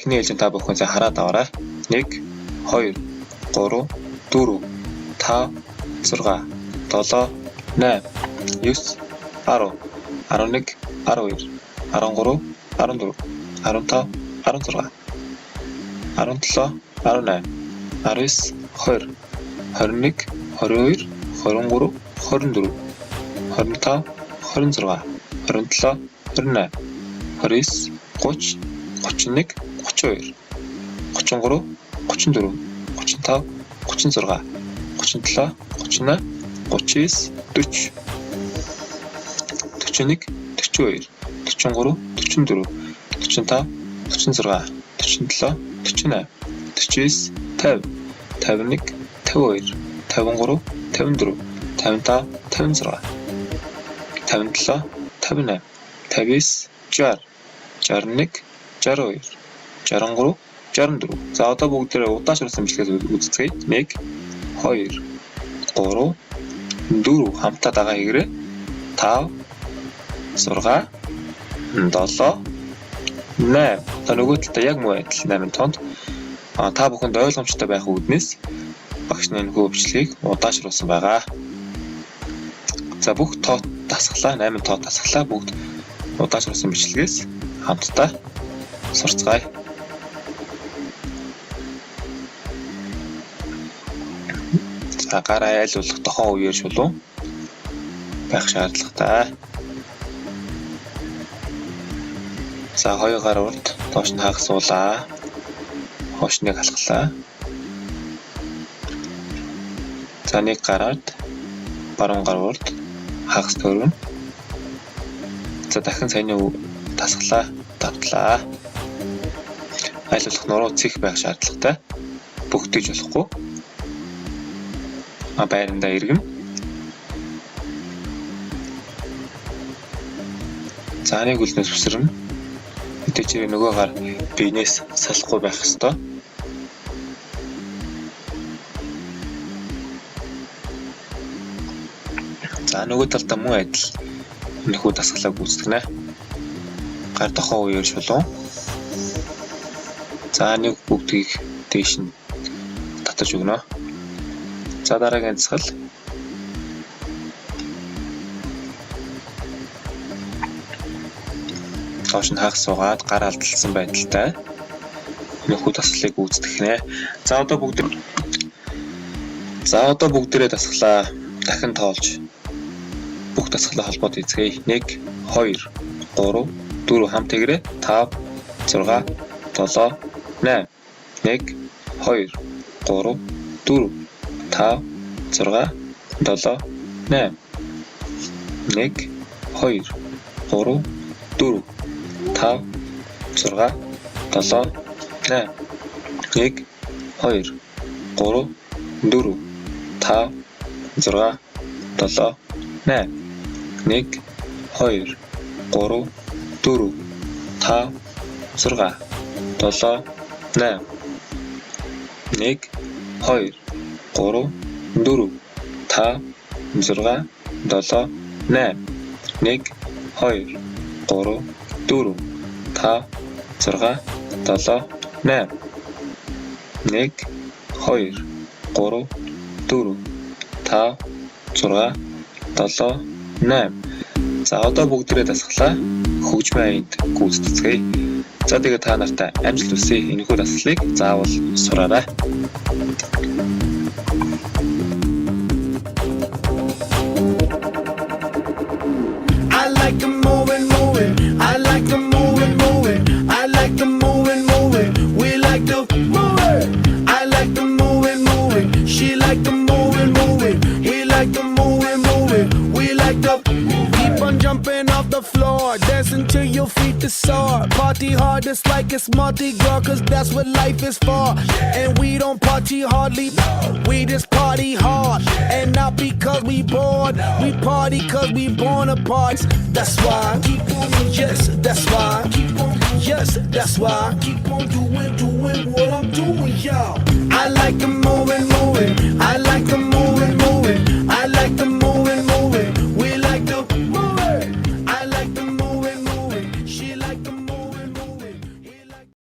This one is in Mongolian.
дахины хэлж та бүхэн за хараад аваарай. 1 2 3 4 5 6 7 8 9 10 11 12 13 14 15 16 17 18 19 20 21 22 23 24 25 26 27 28 29 30 31 32 33 34 35 36 37 38 39 40 41 42 43 44 45 46 47 48 49 50 51 52 53 54 55 56 57 58 59 60 61 62 63 64. За одоо бүгдээрээ удаашруулсан бичлэгээр үзцгээе. 1 2 3 4 хамтаа дагаа хийгээрэй. 5 6 7 8. Одоо нөгөө талдаа яг муу адил 8 тоонд. Та бүхэнд ойлгомжтой байх үүднээс багш энэ хөө бичлэгийг удаашруулсан байгаа. За бүх тоо дасглаа 8 тоо дасглаа бүгд удаашруулсан бичлэгээс хамтдаа сурцгаая. За гараа айлуулах тохон үеэр шулуун байх шаардлагатай. За хоёр гар урд доош нь хагасуулаа. Хошныг халахлаа. За нэг гараад баруун гар урд хагас төрөн. За дахин саяны дасглаа давтлаа. Айлуулах нуруу цэх байх шаардлагатай. Бүгдэж болохгүй. Байрандаа иргэн. За нэг үлнээс үсрэн. Мэдээ чи нөгөө гар биенээс салахгүй байх ёстой. За нөгөө талдаа муу адил нөхөө дасгалаа гүйцэтгэнэ. Гар тохоо үеэр шулуун. За нэг бүгдийг дээш нь татаж өгнө. За дараагийн дасгал. Доош нь хагас суугаад гар алдсан байдалтай нөхөө дасгалыг гүйцэтгэнэ. За одоо бүгдээрээ дасглаа. Дахин тоолж бүх дасгалаа холбоод эзгээе. 1 2 3 4 хамт тэгрээ 5 6 7 8 1 2 3 4 5 6 7 8 1 2 3 4 5 6 7 8 1 2 3 4 5 6 7 8 1 2 3 4 5 6 7 8 1 2 3 4 5 6 7 8 1 2 3 4 5 6 7 8 1 2 3 4 5 6 7 8. За одоо бүгдээрээ дасглаа. Хөгжмийн аянд гүйцэтгэе. За тэгээд та нартай амжилт хүсье. Энэхүү дасгалыг заавал сураарай. I like the moving, moving. I like the moving, moving. I like the moving, moving. We like the moving. I like the moving, moving. She like the moving, moving. He like the moving, moving. We like the keep on jumping off the floor, dancing till your feet is sore. Party hard, it's like it's Mardi Gras, cause that's what life is for. And we don't party hardly, we just party hard. And not because we bored, we party cause we born apart. That's why keep on, yes, that's why keep on, yes, that's why keep on doing what I'm doing, y'all. I like the moving, moving. I like the moving, moving.